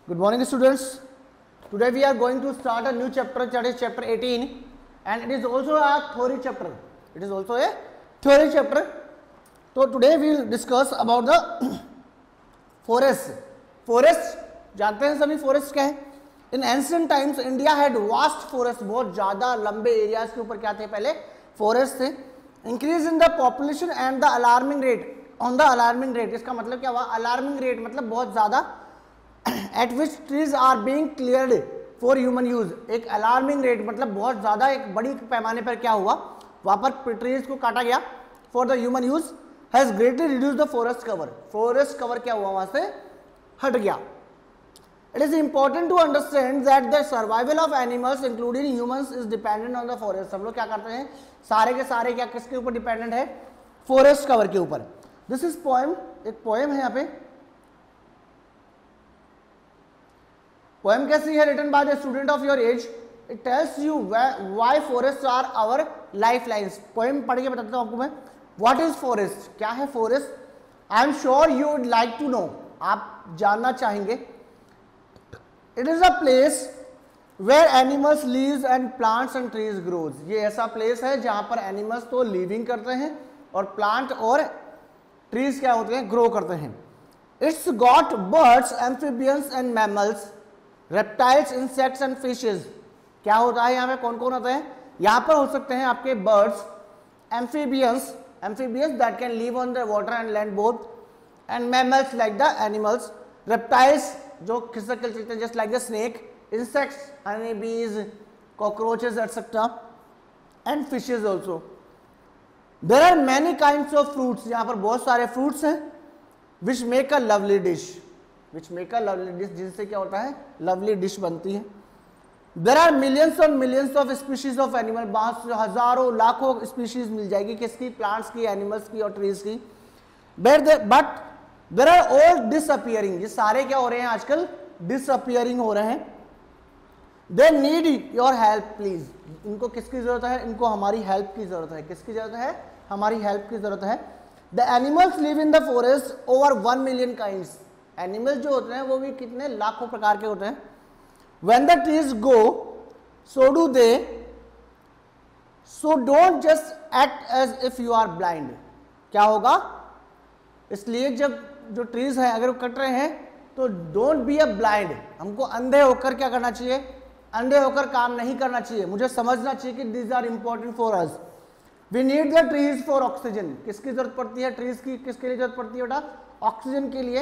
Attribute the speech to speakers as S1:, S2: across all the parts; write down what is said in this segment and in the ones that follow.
S1: Good morning, students. Today we are going to start a new chapter, that is chapter 18, and it is also a theory chapter. It is also a theory chapter. So today we will discuss about the forest. Forest, जानते हैं सभी forest क्या है? In ancient times, India had vast forest, बहुत ज़्यादा लंबे areas के ऊपर क्या थे पहले forest थे. Increase in the population and the alarming rate. On the alarming rate, इसका मतलब क्या हुआ? Alarming rate मतलब बहुत ज़्यादा at which trees are being cleared for human use. एक alarming rate मतलब बहुत ज़्यादा एक बड़ी पैमाने पर क्या हुआ? वहाँ पर trees को काटा गया for the human use has greatly reduced the forest cover. Forest cover क्या हुआ? वहाँ से हट गया. It is important to understand that the survival of animals including humans is dependent on the forest. सब लोग क्या करते हैं? सारे के सारे क्या किसके ऊपर डिपेंडेंट है? फॉरेस्ट कवर के ऊपर. दिस इज पोएम, एक पोएम है यहाँ पे. पोएम कैसी है? Written by the student of your age. It tells you why forest are our life lines. Poem पढ़ के बताता हूँ आपको मैं. What is forest? क्या है forest? I am sure you would like to know. आप जानना चाहेंगे. It is a place where animals lives and plants and trees grows. ये ऐसा प्लेस है जहां पर एनिमल्स तो लिविंग करते हैं और प्लांट और ट्रीज क्या होते हैं? ग्रो करते हैं. It's got birds, amphibians and mammals, reptiles, insects and fishes. क्या होता है यहाँ पे? कौन कौन होते हैं? यहाँ पर हो सकते हैं आपके birds, amphibians that can live on the water and land both, and mammals like the animals, reptiles जो खिसक के चलते हैं just like the snake, insects, honeybees, cockroaches, etc. and fishes also. There are many kinds of fruits. यहाँ पर बहुत सारे fruits हैं which make a lovely dish. जिनसे क्या होता है? lovely dish बनती है. There are millions and millions of species of animal. हजारों लाखों species मिल जाएगी किसकी? plants की, animals की और trees की. But there are all disappearing. ये सारे क्या हो रहे हैं आजकल? disappearing हो रहे हैं. They need your help please. इनको किसकी जरूरत है? इनको हमारी हेल्प की जरूरत है. किसकी जरूरत है? हमारी हेल्प की जरूरत है. The animals live in the forest over 1 million kinds. Animals जो होते हैं वो भी कितने लाखों प्रकार के होते हैं. When the trees go, so do they. So don't just act as if you are blind. क्या होगा? इसलिए जब जो ट्रीज हैं अगर वो कट रहे हैं तो डोंट बी अ ब्लाइंड. हमको अंधे होकर क्या करना चाहिए? अंधे होकर काम नहीं करना चाहिए. मुझे समझना चाहिए कि these are important for us. We need the trees for oxygen. किसकी जरूरत पड़ती है? ट्रीज की. किसके लिए जरूरत पड़ती है बेटा? ऑक्सीजन के लिए.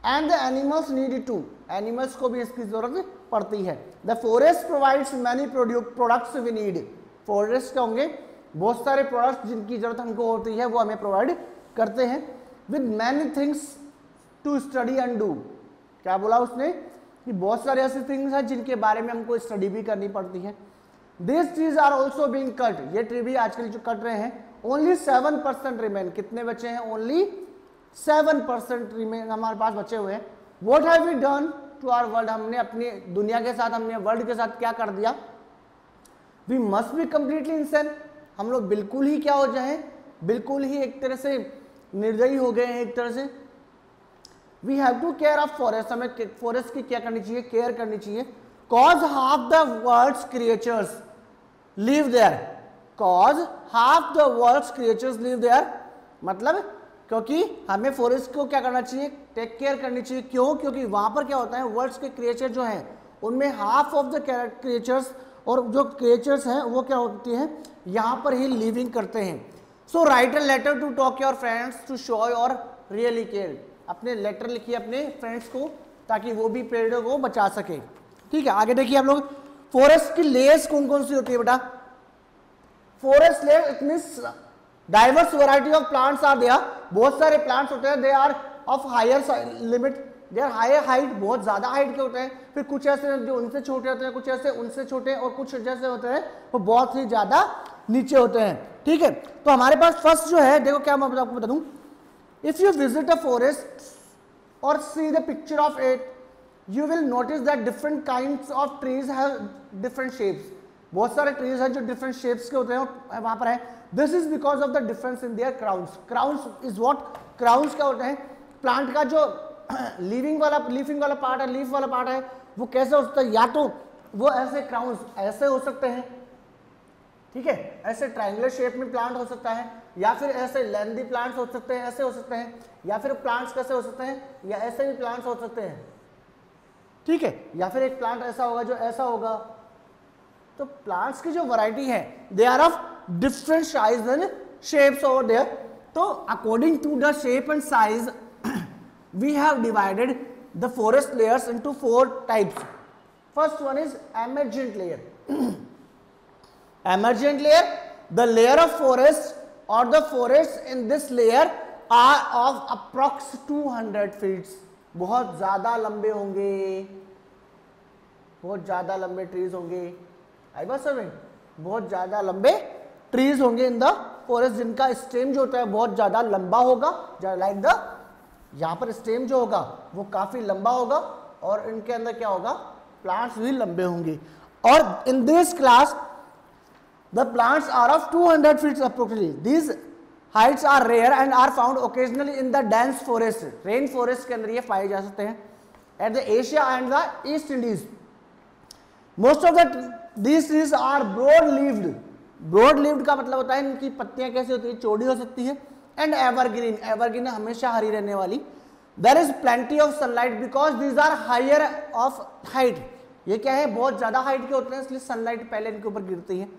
S1: And the animals need it too. Animals को भी इसकी जरूरत पड़ती है. The forest provides many products we need. Forest क्या होंगे? बहुत सारे प्रोडक्ट्स जिनकी जरूरत हमको होती है वो हमें प्रोवाइड करते हैं. With many things to study and do. क्या बोला उसने? कि बहुत सारे ऐसे थिंग्स हैं जिनके बारे में हमको स्टडी भी करनी पड़ती है. This trees are also being cut. ये ट्री भी आजकल जो कट रहे हैं. Only 7% remain. कितने बचे हैं? ओनली 7% रिमेन हमारे पास बचे हुए हैं. What have we done to our world. हमने अपनी दुनिया के साथ, हमने वर्ल्ड के साथ क्या कर दिया? We must be completely insane. हम लोग बिल्कुल ही क्या हो जाए? बिल्कुल ही एक तरह से निर्दयी हो गए हैं एक तरह से. We have to care of forest. हमें फॉरेस्ट की क्या करनी चाहिए? केयर करनी चाहिए. Cause half the world's creatures live there. Cause half the world's creatures live there. मतलब क्योंकि हमें फॉरेस्ट को क्या करना चाहिए? टेक केयर करनी चाहिए. क्यों? क्योंकि वहां पर क्या होता है? वर्ल्ड्स के क्रिएचर जो हैं उनमें हाफ ऑफ द क्रिएचर्स, और जो क्रिएचर्स हैं वो क्या होती हैं? यहाँ पर ही लिविंग करते हैं. So write a letter to talk your friends to show your really care. अपने लेटर लिखिए अपने फ्रेंड्स को ताकि वो भी पेड़ों को बचा सके. ठीक है, आगे देखिए आप लोग. फॉरेस्ट की लेयर्स कौन कौन सी होती है बेटा? Forest layer it means diverse variety of plants are there. बहुत सारे प्लांट्स होते हैं. They are of higher limit. They are higher height. बहुत ज्यादा हाइट के होते हैं. फिर कुछ ऐसे जो उनसे छोटे होते हैं, कुछ ऐसे उनसे छोटे, और कुछ जैसे होते हैं वो बहुत ही ज्यादा नीचे होते हैं. ठीक है, तो हमारे पास फर्स्ट जो है, देखो क्या मैं आपको बता दूं. If you visit a forest or see the picture of it, you will notice that different kinds of trees have different shapes. बहुत सारे trees हैं जो different shapes के होते हैं वहाँ पर है. This is because of the difference in their crowns. Crowns is what? Crowns क्या होते हैं? Plant का जो लीफिंग वाला पार्ट है, लीफ वाला पार्ट है, वो कैसे हो सकता है, या तो वो ऐसे क्राउन्स ऐसे हो सकते हैं, ठीक है, ऐसे ट्रायंगुलर शेप में प्लांट हो सकता है, या फिर ऐसे लेंथी प्लांट्स हो सकते हैं, ऐसे हो सकते हैं, या फिर प्लांट्स कैसे हो सकते हैं, या ऐसे भी प्लांट्स हो सकते हैं, ठीक है, या फिर एक प्लांट ऐसा होगा जो ऐसा होगा। तो प्लांट्स की जो वैरायटी है they are of different size and shapes over there. तो according to the shape and size we have divided the forest layers into 4 types. First one is emergent layer. Emergent layer, the layer of forest or the forests in this layer are of approx 200 feet. बहुत ज्यादा लंबे होंगे, बहुत ज्यादा लंबे trees होंगे, आई बात समझ, बहुत ज्यादा लंबे ट्रीज होंगे इन द फॉरेस्ट, जिनका स्टेम जो होता है बहुत ज्यादा लंबा होगा, लाइक द यहाँ पर स्टेम जो होगा वो काफी लंबा होगा, और इनके अंदर क्या होगा, प्लांट्स भी लंबे होंगे। और in this class the plants are of 200 feet approximately. These heights are rare and are found occasionally in the dense forest. Rain forest के अंदर ये पाए जा सकते हैं at the Asia and the East Indies. Most of these trees are broad leaved. Broad leaved का मतलब होता है इनकी पत्तियां कैसी होती है, चौड़ी हो सकती है, and evergreen. Evergreen हमेशा हरी रहने वाली। There is plenty of sunlight because these are higher of height. ये क्या है, बहुत ज्यादा हाइट के होते हैं, इसलिए सनलाइट पहले इनके ऊपर गिरती है।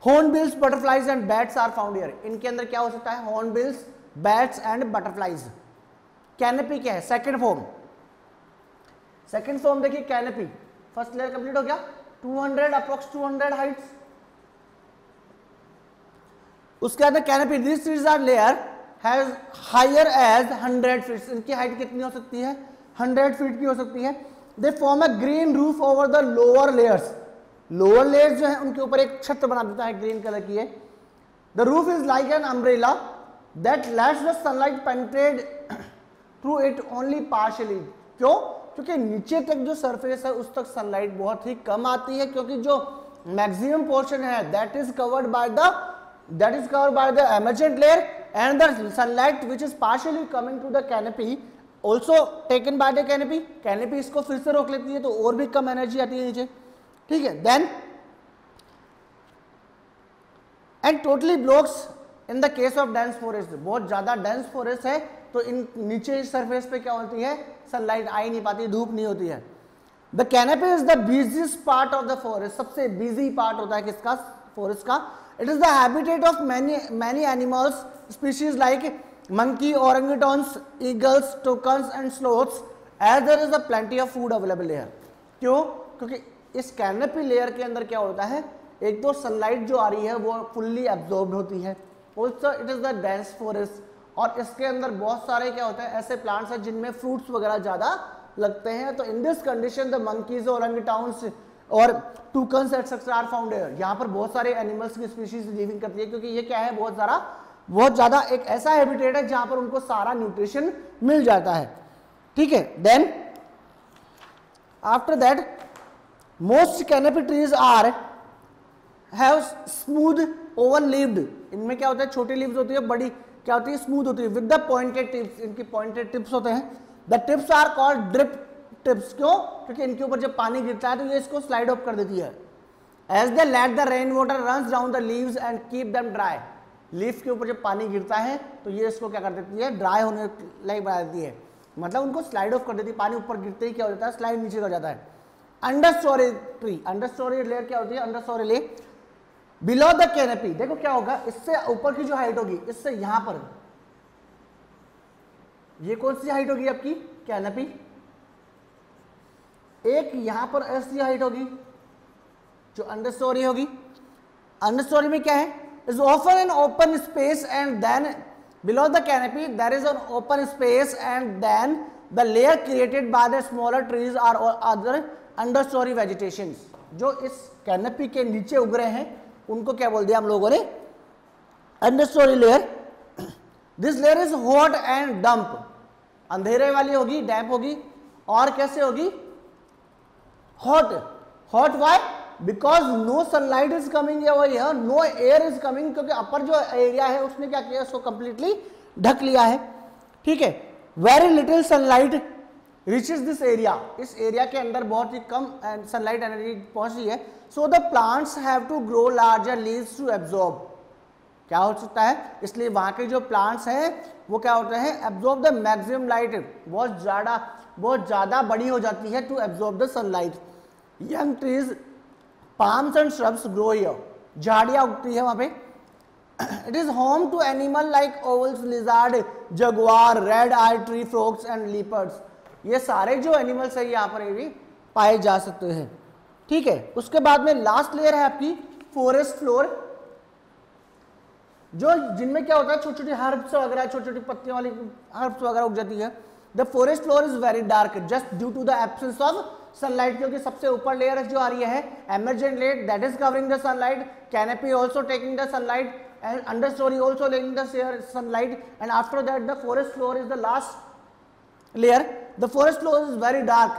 S1: Hornbills, butterflies and bats are found here. इनके अंदर क्या हो सकता है, hornbills, bats and butterflies. Canopy क्या है, सेकंड फॉर्म। सेकंड फॉर्म देखिए कैनपी, फर्स्ट लेयर कंप्लीट हो गया, 200 अप्रोक्स 200 हाइट्स। उसके अंदर canopy, this trees are layer has higher as 100 feet. इनकी हाइट कितनी हो सकती है, 100 फीट की हो सकती है। They form a green roof over the lower layers. Lower layers जो है उनके ऊपर एक छत बना देता है, ग्रीन कलर की है। The roof is like an umbrella that let's the sunlight penetrate through it only partially. क्यों, क्योंकि नीचे तक जो सरफेस है उस तक सनलाइट बहुत ही कम आती है, क्योंकि जो मैक्सिमम पोर्शन है that is covered by the emergent layer and the sunlight which is partially coming to the canopy also taken by the canopy. Canopy इसको फिर से रोक लेती है, तो और भी कम एनर्जी आती है नीचे, ठीक है। Then and totally blocks in the case of dense forest. बहुत ज्यादा डेंस फॉरेस्ट है तो इन नीचे सरफेस पे क्या होती है, सनलाइट आ ही नहीं पाती, धूप नहीं होती है। The canopy is the busiest part of the forest. सबसे बिजी पार्ट होता है किसका, फॉरेस्ट का। It is the habitat of many animals species like monkey, orangutans, eagles, toucans and sloths as there is a plenty of food available here. क्यों, क्योंकि इस canopy layer के अंदर क्या होता है, एक तो सनलाइट जो आ रही है वो फुल्ली एब्जॉर्ब्ड होती है, also it is the dense forest, और इसके अंदर बहुत सारे क्या होता है ऐसे प्लांट्स हैं जिनमें फ्रूट्स वगैरह ज्यादा लगते हैं। तो in this condition the monkeys, ओरंगुटान्स और टूकन्स एटसेट्रा आर फाउंड हियर। यहाँ पर बहुत सारे एनिमल्स की स्पीशीज लिविंग करती है, क्योंकि ये क्या है, बहुत ज्यादा एक ऐसा हैबिटेट है जहां पर उनको सारा न्यूट्रिशन मिल जाता है, ठीक है। Then after that most canopy trees are have smooth oval leaved। इनमें क्या होता है, छोटी लीव्स होती है, बड़ी क्या होती है, स्मूथ होती है, विद द पॉइंटेड टिप्स। इनकी पॉइंटेड टिप्स होते हैं। The tips are called drip tips. क्यों, क्योंकि इनके ऊपर जब पानी गिरता है तो ये इसको स्लाइड ऑफ कर देती है। As they let the rain water runs down the leaves and keep them dry. Leaf के ऊपर जब पानी गिरता है तो ये इसको क्या कर देती है, ड्राई होने लाइक बना देती है, मतलब उनको स्लाइड ऑफ कर देती है। पानी ऊपर गिरते ही क्या हो जाता है, स्लाइड नीचे हो जाता है। Under story tree, under story layer क्या होती है, under story layer below the canopy. देखो क्या होगा, इससे ऊपर की जो हाइट होगी, इससे यहां पर ये कौन सी हाइट होगी आपकी, कैनपी। एक यहां पर ऐसी हाइट होगी जो अंडर स्टोरी होगी। अंडर स्टोरी में क्या है, is often an open space and then below the canopy there is an open space and then the layer created by the smaller trees are other understory vegetation. जो इस canopy के नीचे उग रहे हैं उनको क्या बोल दिया हम लोगों ने, understory layer. This layer is hot and damp. अंधेरे वाली होगी, डैम्प होगी, और कैसे होगी, hot. Hot why, because no sunlight is coming over here, no air is coming, क्योंकि अपर जो एरिया है उसने क्या किया, उसको कंप्लीटली ढक लिया है, ठीक है। Very little sunlight reaches this area, इस एरिया के अंदर बहुत ही कम सनलाइट एनर्जी पहुंची है, so the plants have to grow larger leaves to absorb, क्या हो सकता है, इसलिए वहां के जो प्लांट्स हैं वो क्या होते हैं, एब्जॉर्ब द मैक्सिमम लाइट, बहुत ज्यादा बड़ी हो जाती है to absorb the sunlight. Young trees palms and shrubs grow here, झाड़ियां उगती है वहां पे। It is home to animal like owls, lizard, jaguar, red eye tree frogs and leopards, ये सारे जो एनिमल्स है यहाँ पर ये भी पाए जा सकते हैं। ठीक है, उसके बाद में लास्ट लेयर है आपकी फॉरेस्ट फ्लोर, जो जिनमें क्या होता है छोटी छोटी हर्ब्स वगैरह, छोटी छोटी पत्तियों वाली हर्ब्स वगैरह उग जाती है। The forest floor is very dark just due to the absence of sunlight, क्योंकि सबसे ऊपर लेयर जो आ रही है emergent layer that is covering the sunlight, canopy also taking the sunlight and understory also laying the sunlight, and after that the forest floor is the last layer. The forest floor is very dark.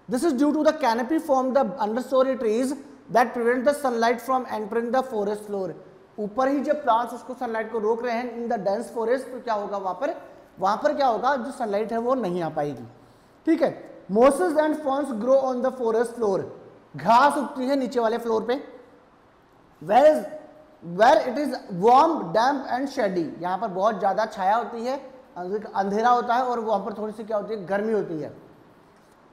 S1: This is due to the canopy formed the understory trees that prevent the sunlight from entering the forest floor. ऊपर ही जब plants उसको sunlight को रोक रहे हैं in the dense forest, तो क्या होगा वहां पर क्या होगा, जो सनलाइट है वो नहीं आ पाएगी। ठीक है, mosses and ferns grow on the forest floor, घास उगती है नीचे वाले फ्लोर पे। Where it is warm, damp and shady, यहाँ पर बहुत ज़्यादा छाया होती है, अंधेरा होता है, और वहाँ पर थोड़ी सी क्या होती है, गर्मी होती है।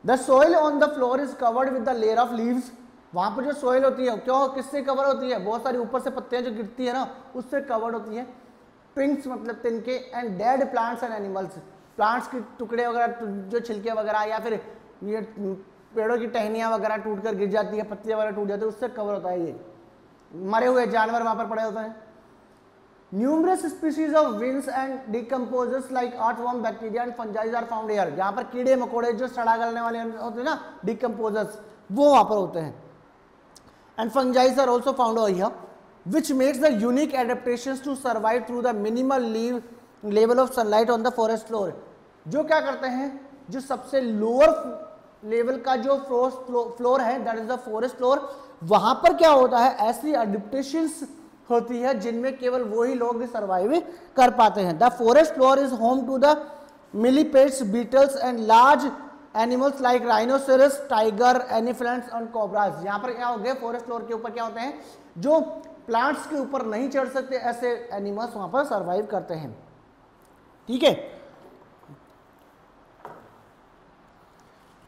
S1: The soil on the floor is covered with the layer of leaves, वहाँ पर जो soil होती है क्यों किससे कवर होती है, बहुत सारी ऊपर से पत्तियाँ जो गिरती है ना उससे कवर्ड होती है। Twigs मतलब तिनके, and dead plants and animals, plants के टुकड़े वगैरह जो छिलके वगैरह या फिर ये पेड़ों की टहनियाँ वगैरह टूट कर गिर जाती है, पत्तियाँ वगैरह टूट जाती है, उससे कवर होता है ये, मरे हुए जानवर वहां पर पड़े होते हैं। Numerous species of winds and decomposers like earthworm, bacteria and fungi are found here, जहां पर कीड़े मकोड़े जो सड़ा गलने वाले होते हैं ना, डिकम्पोजर्स, वो वहां पर होते हैं। And fungi are also found here which makes the unique adaptations to survive through the minimal level of sunlight on the forest floor. जो क्या करते हैं, जो सबसे लोअर लेवल का जो फ्लोर है that is the forest floor, वहां पर क्या होता है, ऐसी एडेप्टेशंस होती है जिनमें केवल वही लोग सर्वाइव कर पाते हैं। The forest floor is home to the millipedes, beetles and large animals like rhinoceros, tiger, elephants and cobras. यहाँ पर क्या हो गया, फॉरेस्ट फ्लोर के ऊपर क्या होते हैं, जो प्लांट्स के ऊपर नहीं चढ़ सकते ऐसे एनिमल्स वहां पर सर्वाइव करते हैं। ठीक है,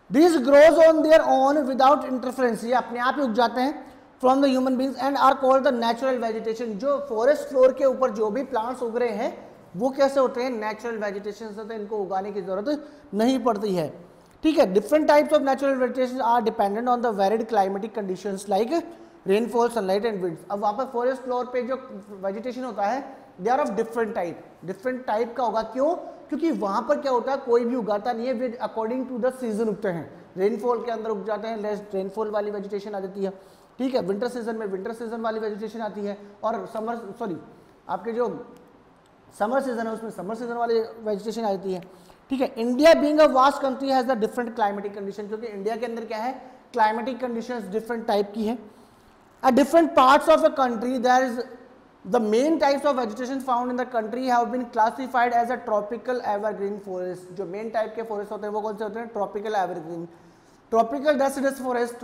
S1: These grows on their own without interference, ये अपने आप ही उग जाते हैं from the human beings and are called the natural vegetation। जो फॉरेस्ट फ्लोर के ऊपर जो भी प्लांट्स उग रहे हैं वो कैसे होते हैं, नेचुरल वेजिटेशन होते हैं, इनको उगाने की जरूरत नहीं पड़ती है। ठीक है, different types of natural vegetation are dependent on the varied climatic conditions like rainfall, sunlight and winds. अब वहाँ पर फॉरेस्ट फ्लोर पे जो वेजिटेशन होता है they are of different type का होगा। क्यों, क्योंकि वहां पर क्या होता है, कोई भी उगाता नहीं है, वे अकॉर्डिंग टू द सीजन उगते हैं। रेनफॉल के अंदर उग जाते हैं, लेस रेनफॉल वाली वेजिटेशन आ जाती है। ठीक है, विंटर सीजन में विंटर सीजन वाली वेजिटेशन आती है, और आपके जो समर सीजन है उसमें समर सीजन वाली वेजिटेशन आती है। ठीक है, India being a vast country has the different climatic condition, क्योंकि इंडिया के अंदर क्या है, क्लाइमेटिक कंडीशंस डिफरेंट टाइप की है। At different parts of a country, there is the main types of vegetation found in the country have been classified as a tropical evergreen forest। जो main type के forest होते हैं वो कौन से होते हैं, tropical evergreen, tropical deciduous forest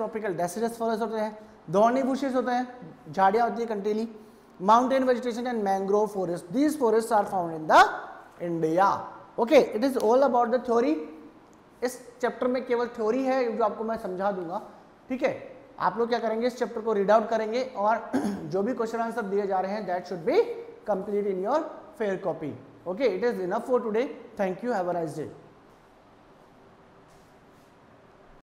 S1: होते हैं, धोनी बुशेस होते हैं, झाड़ियाँ होती है कंटीली, mountain vegetation and mangrove forest. These forests are found in the India. Okay, it is all about the theory. इस चैप्टर में केवल थ्योरी है जो आपको मैं समझा दूंगा। ठीक है, आप लोग क्या करेंगे, इस चैप्टर को रीड आउट करेंगे और जो भी क्वेश्चन आंसर दिए जा रहे हैं that should be complete in your fair copy. Okay, it is enough for today. Thank you, have a nice day.